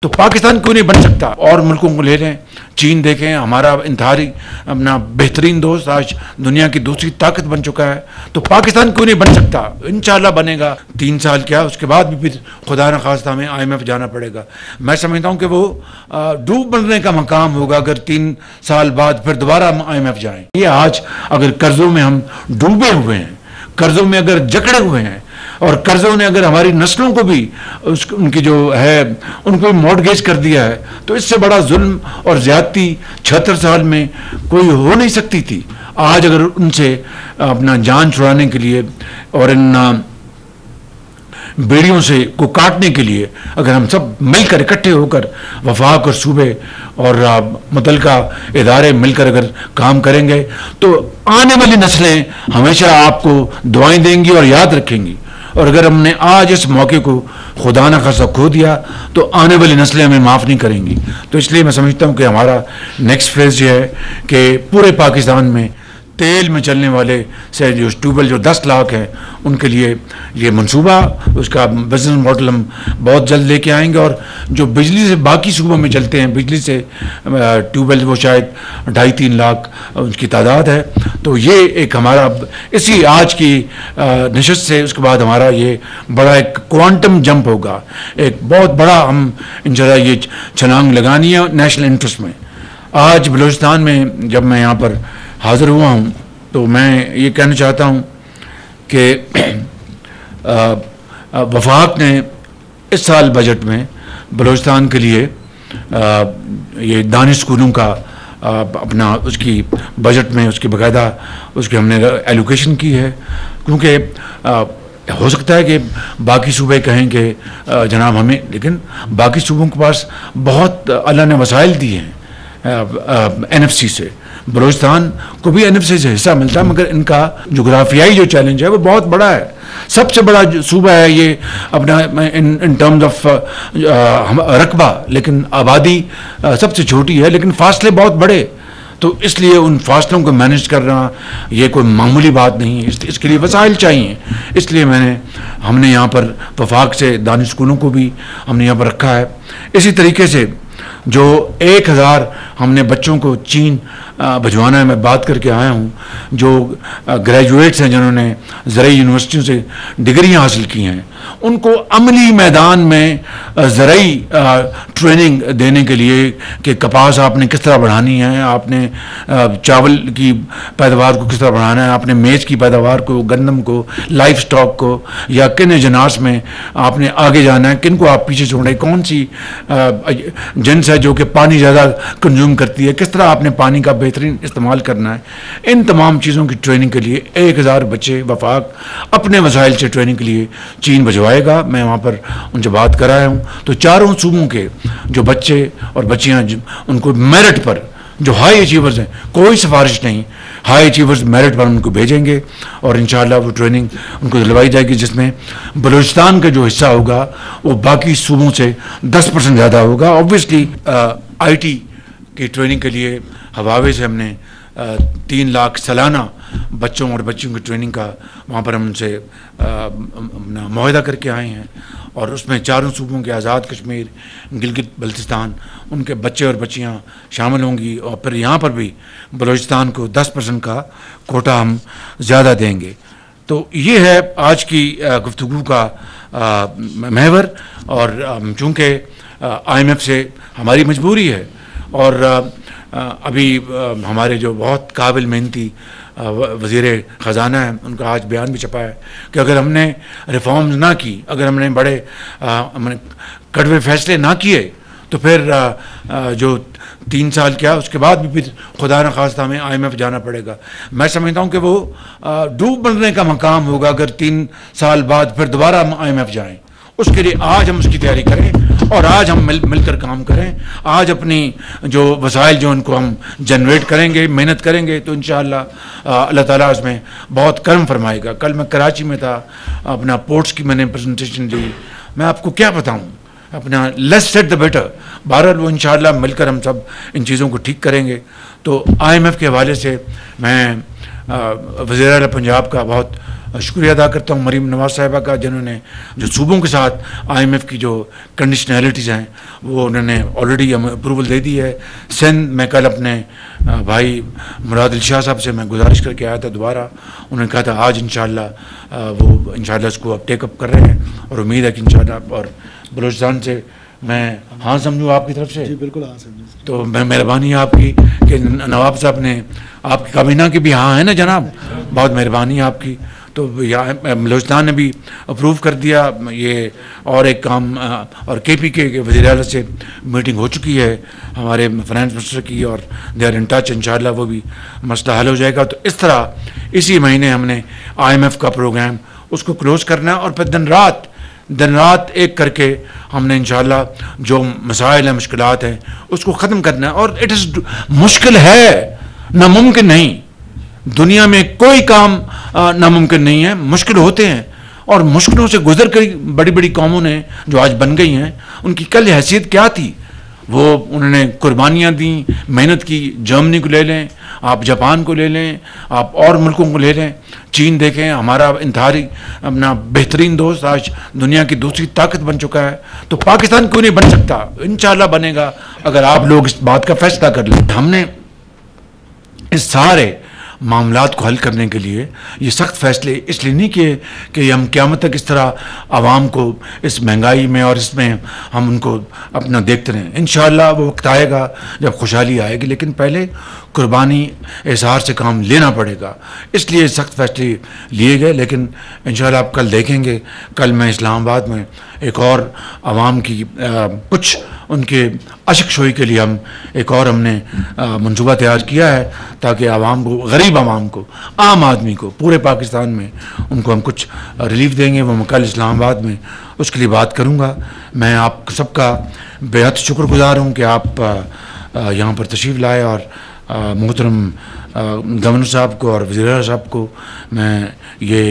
तो पाकिस्तान क्यों नहीं बन सकता? और मुल्कों को ले लें, चीन देखें, हमारा इंतहाई अपना बेहतरीन दोस्त आज दुनिया की दूसरी ताकत बन चुका है, तो पाकिस्तान क्यों नहीं बन सकता? इंशाल्लाह बनेगा। 3 साल क्या, उसके बाद भी फिर खुदा न खास्ता हमें IMF जाना पड़ेगा। मैं समझता हूँ कि वो डूब बनने का मकाम होगा अगर 3 साल बाद फिर दोबारा हम IMF जाएं। ये आज अगर कर्जों में हम डूबे हुए हैं, कर्जों में अगर जकड़े हुए हैं, और कर्जों ने अगर हमारी नस्लों को भी उनकी जो है उनको भी मॉर्टगेज कर दिया है, तो इससे बड़ा जुल्म और ज्यादती 76 साल में कोई हो नहीं सकती थी। आज अगर उनसे अपना जान छुड़ाने के लिए और इन बेड़ियों से को काटने के लिए अगर हम सब मिलकर इकट्ठे होकर वफाक और सूबे और मुतल्लिका इदारे मिलकर अगर काम करेंगे, तो आने वाली नस्लें हमेशा आपको दुआएं देंगी और याद रखेंगी। और अगर हमने आज इस मौके को खुदा न खासा खो दिया, तो आने वाली नस्लें हमें माफ़ नहीं करेंगी। तो इसलिए मैं समझता हूँ कि हमारा नेक्स्ट फेज ये है कि पूरे पाकिस्तान में तेल में चलने वाले से जो ट्यूबवेल जो 10 लाख हैं, उनके लिए ये मंसूबा, उसका बिजनेस मॉडल हम बहुत जल्द लेके आएंगे। और जो बिजली से बाकी सूबों में चलते हैं, बिजली से ट्यूबवेल, वो शायद 2.5-3 लाख उनकी तादाद है। तो ये एक हमारा इसी आज की नशस्त से उसके बाद हमारा ये बड़ा एक क्वांटम जंप होगा, एक बहुत बड़ा हम इंशाल्लाह ये छलांग लगानी है नेशनल इंटरेस्ट में। आज बलूचिस्तान में जब मैं यहाँ पर हाज़िर हुआ हूँ, तो मैं ये कहना चाहता हूँ कि वफाक ने इस साल बजट में बलूचिस्तान के लिए ये दानिश स्कूलों का अपना उसकी बजट में उसकी बाकायदा उसकी हमने एलोकेशन की है। क्योंकि हो सकता है कि बाकी सूबे कहें कि जनाब हमें, लेकिन बाकी सूबों के पास बहुत अल्लाह ने वसाइल दिए हैं NFC से। बलूचिस्तान को भी NFC से हिस्सा मिलता है, मगर इनका जोग्राफियाई जो चैलेंज है वो बहुत बड़ा है। सबसे बड़ा सूबा है ये अपना इन टर्म्स ऑफ रकबा, लेकिन आबादी सबसे छोटी है, लेकिन फासले बहुत बड़े। तो इसलिए उन फासलों को मैनेज करना ये कोई मामूली बात नहीं है, इसके लिए वसाइल चाहिए। इसलिए हमने यहाँ पर वफाक से दानिश स्कूलों को भी हमने यहाँ पर रखा है। इसी तरीके से जो 1000 हमने बच्चों को चीन भिजवाना है, मैं बात करके आया हूँ, जो ग्रेजुएट्स हैं जिन्होंने ज़राई यूनिवर्सिटियों से डिग्रियाँ हासिल की हैं, उनको अमली मैदान में ज़राई ट्रेनिंग देने के लिए कि कपास आपने किस तरह बढ़ानी है, आपने चावल की पैदावार को किस तरह बढ़ाना है, आपने मेज की पैदावार को, गंदम को, लाइफ स्टॉक को, या किन अजनास में आपने आगे जाना है, किन को आप पीछे छोड़ रहे, कौन सी जिन्स है जो कि पानी ज़्यादा कंज्यूम करती है, किस तरह आपने पानी का बेहतरीन इस्तेमाल करना है। इन तमाम चीज़ों की ट्रेनिंग के लिए 1000 बच्चे वफाक अपने वसाइल से ट्रेनिंग के लिए चीन भिजवाएगा। मैं वहाँ पर उनसे बात कराया हूँ। तो चारों सूबों के जो बच्चे और बच्चियाँ उनको मेरिट पर, जो हाई अचीवर्स हैं, कोई सिफारिश नहीं, हाई अचीवर्स मेरिट पर उनको भेजेंगे और इंशाअल्लाह वो ट्रेनिंग उनको दिलवाई जाएगी, जिसमें बलूचिस्तान का जो हिस्सा होगा वो बाकी सूबों से 10% ज़्यादा होगा। ऑब्वियसली IT की ट्रेनिंग के लिए हवावे से हमने 3 लाख सालाना बच्चों और बच्चियों की ट्रेनिंग का वहाँ पर हम उनसे मुआहदा करके आए हैं। और उसमें चारों सूबों के आज़ाद कश्मीर, गिलगित बल्तिस्तान, उनके बच्चे और बच्चियाँ शामिल होंगी। और फिर यहाँ पर भी बलूचिस्तान को 10% का कोटा हम ज़्यादा देंगे। तो ये है आज की गुफ्तगू का महवर। और चूँकि IMF से हमारी मजबूरी है, और अभी हमारे जो बहुत काबिल मेहनती वज़ीर ख़जाना है, उनका आज बयान भी छपा है कि अगर हमने रिफॉर्म्स ना की, अगर हमने बड़े हमने कड़वे फैसले ना किए, तो फिर जो 3 साल क्या, उसके बाद भी फिर खुदा न खास्ता हमें IMF जाना पड़ेगा। मैं समझता हूँ कि वो डूब बनने का मकाम होगा अगर 3 साल बाद फिर दोबारा हम IMF जाएँ। उसके लिए आज हम उसकी तैयारी करें और आज हम मिलकर काम करें। आज अपनी जो वसाइल जो उनको हम जनरेट करेंगे, मेहनत करेंगे, तो इंशाअल्लाह अल्लाह ताला उसमें बहुत करम फरमाएगा। कल मैं कराची में था, अपना पोर्ट्स की मैंने प्रेजेंटेशन दी। मैं आपको क्या बताऊं, अपना लेट्स सेट द बेटर। बहरहाल वो इंशाअल्लाह मिलकर हम सब इन चीज़ों को ठीक करेंगे। तो IMF के हवाले से मैं वज़ीर आला पंजाब का बहुत शुक्रिया अदा करता हूँ मरीम नवाज साहिबा का, जिन्होंने जो सूबों के साथ IMF की जो कंडीशनैलिटीज़ हैं वो उन्होंने ऑलरेडी अप्रूवल दे दी है। सिंध में कल अपने भाई मुराद अली शाह साहब से मैं गुजारिश करके आया था दोबारा, उन्होंने कहा था आज इंशाअल्लाह वो इंशाअल्लाह इसको अब टेकअप कर रहे हैं और उम्मीद है कि इंशाअल्लाह। और बलूचिस्तान से मैं हाँ समझूँ आपकी तरफ से? जी बिल्कुल हाँ समझूँ। तो मैं मेहरबानी आपकी कि नवाब साहब ने आपकी काबीना की भी हाँ है ना जनाब, बहुत मेहरबानी आपकी। तो यहाँ बलूचिस्तान ने भी अप्रूव कर दिया ये। और एक काम और KP के वज़ीर आला से मीटिंग हो चुकी है हमारे फाइनेंस मिनिस्टर की, और दे आर इन टच, इंशाअल्लाह वो भी मसला हल हो जाएगा। तो इस तरह इसी महीने हमने IMF का प्रोग्राम उसको क्लोज़ करना है, और फिर दिन रात एक करके हमने इंशाअल्लाह जो मसाइल हैं, मुश्किलात हैं, उसको ख़त्म करना है। और इट इज़ मुश्किल है, नामुमकिन नहीं। दुनिया में कोई काम नामुमकिन नहीं है, मुश्किल होते हैं। और मुश्किलों से गुजर कर बड़ी बड़ी कौमों ने जो आज बन गई हैं, उनकी कल हैसियत क्या थी? वो उन्होंने कुर्बानियाँ दी, मेहनत की। जर्मनी को ले लें, आप जापान को ले लें, आप और मुल्कों को ले लें, चीन देखें, हमारा इंतहाई अपना बेहतरीन दोस्त आज दुनिया की दूसरी ताकत बन चुका है। तो पाकिस्तान क्यों नहीं बन सकता? इंशाअल्लाह बनेगा अगर आप लोग इस बात का फैसला कर लें। हमने इस सारे मामलात को हल करने के लिए ये सख्त फैसले इसलिए नहीं किए कि हम क़यामत तक इस तरह आवाम को इस महंगाई में और इसमें हम उनको अपना देखते रहें। इंशाअल्लाह वो वक्त आएगा जब खुशहाली आएगी, लेकिन पहले कुर्बानी एहसार से काम लेना पड़ेगा, इसलिए सख्त फैसले लिए गए। लेकिन इंशाअल्लाह आप कल देखेंगे, कल मैं इस्लामाबाद में एक और आवाम की कुछ उनके अशक शोई के लिए हम एक और हमने मंसूबा तैयार किया है, ताकि आवाम को, गरीब आवाम को, आम आदमी को पूरे पाकिस्तान में उनको हम कुछ रिलीफ देंगे। वो मैं कल इस्लामाबाद में उसके लिए बात करूँगा। मैं आप सबका बेहद शुक्रगुजार हूँ कि आप यहाँ पर तशरीफ़ लाए, और मोहतरम गवर्नर साहब को और वज़ीर आला साहब को मैं ये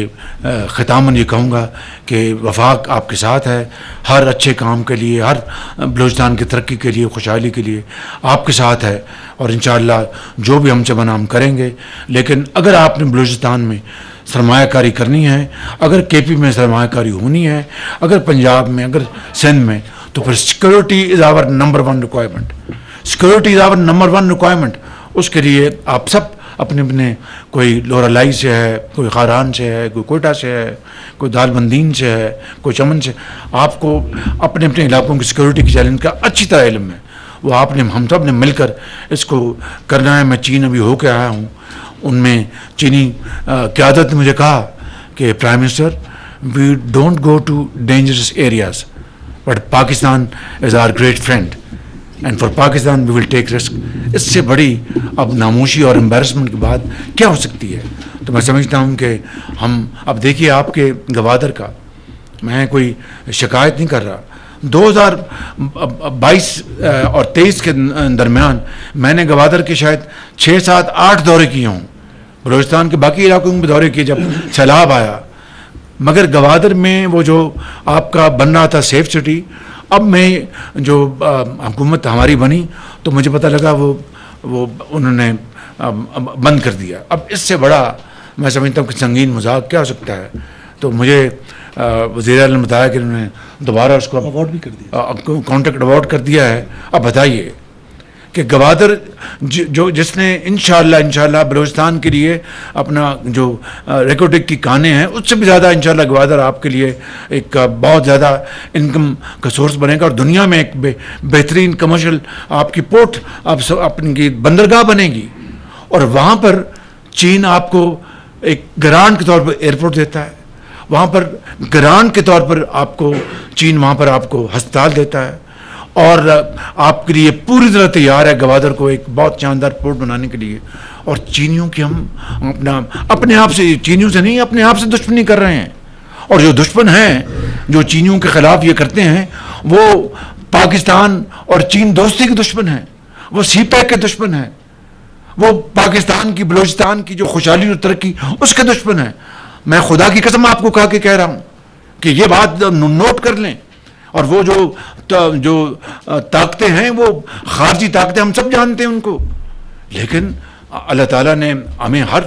ख़ितामन ये कहूँगा कि वफाक आपके साथ है। हर अच्छे काम के लिए, हर बलूचिस्तान की तरक्की के लिए, खुशहाली के लिए आपके साथ है, और इंशाअल्लाह जो भी हमसे बना हम करेंगे। लेकिन अगर आपने बलूचिस्तान में सरमायाकारी करनी है, अगर KP में सरमायाकारी होनी है, अगर पंजाब में, अगर सिंध में, तो फिर security is our number 1 requirement. Security is our number 1 requirement. उसके लिए आप सब अपने अपने, कोई लोरालाई से है, कोई खारान से है, कोई कोयटा से है, कोई दालबंदीन से है, कोई चमन से, आपको अपने अपने इलाकों की सिक्योरिटी के चैलेंज का अच्छी तरह इल्म है। वो आपने, हम सब ने मिलकर इसको करना है। मैं चीन अभी होकर आया हूँ, उनमें चीनी क़यादत ने मुझे कहा कि prime minister, we don't go to dangerous areas, but Pakistan is our great friend, and for Pakistan we will take risk. इससे बड़ी अब नामोशी और एम्बैरसमेंट की बात क्या हो सकती है? तो मैं समझता हूँ कि हम, अब देखिए आपके गवादर का, मैं कोई शिकायत नहीं कर रहा, 2022 और 23 के दरमियान मैंने गवादर के शायद 6, 7, 8 दौरे किए हों। बलूचिस्तान के बाकी इलाकों में भी दौरे किए जब सैलाब आया, मगर गवादर में वो जो आपका बन रहा था सेफ सिटी, अब मैं जो हुकूमत हमारी बनी तो मुझे पता लगा वो उन्होंने बंद कर दिया। अब इससे बड़ा मैं समझता हूँ कि संगीन मजाक क्या हो सकता है। तो मुझे वज़ीर आला ने बताया कि उन्होंने दोबारा उसको अवार्ड भी कर दिया, कॉन्ट्रैक्ट अवार्ड कर दिया है। अब बताइए कि गवादर जो जिसने इंशाअल्लाह बलूचिस्तान के लिए अपना जो रिकॉर्डिंग की काने हैं, उससे भी ज़्यादा इंशाअल्लाह गवादर आपके लिए एक बहुत ज़्यादा इनकम का सोर्स बनेगा, और दुनिया में एक बेहतरीन कमर्शियल आपकी पोर्ट, आप अपनी बंदरगाह बनेगी। और वहाँ पर चीन आपको एक ग्रांट के तौर पर एयरपोर्ट देता है, वहाँ पर ग्रांट के तौर पर आपको चीन वहाँ पर आपको अस्पताल देता है, और आपके लिए पूरी तरह तैयार है गवादर को एक बहुत शानदार पोर्ट बनाने के लिए। और चीनियों की हम अपने आप से, चीनियों से नहीं, अपने आप से दुश्मनी कर रहे हैं। और जो दुश्मन हैं, जो चीनियों के खिलाफ ये करते हैं, वो पाकिस्तान और चीन दोस्ती के दुश्मन हैं, वो CPEC के दुश्मन हैं, वो पाकिस्तान की, बलूचिस्तान की जो खुशहाली और तरक्की, उसके दुश्मन हैं। मैं खुदा की कसम आपको कहा के कह रहा हूँ कि ये बात नोट कर लें। और वो जो ताकतें हैं, वो खारजी ताकतें, हम सब जानते हैं उनको, लेकिन अल्लाह ताला ने हमें हर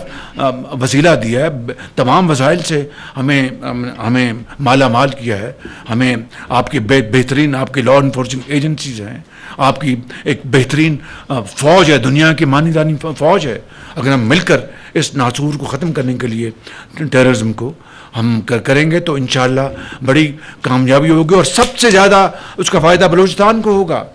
वसीला दिया है, तमाम वसाइल से हमें माला माल किया है। हमें आपकी बेहतरीन आपकी लॉ इन्फोर्सिंग एजेंसीज हैं, आपकी एक बेहतरीन फ़ौज है, दुनिया की मानी जानी फ़ौज है। अगर हम मिलकर इस नासूर को ख़त्म करने के लिए, टेररिज्म को हम करेंगे तो इंशाअल्लाह बड़ी कामयाबी होगी और सबसे ज़्यादा उसका फ़ायदा बलूचिस्तान को होगा।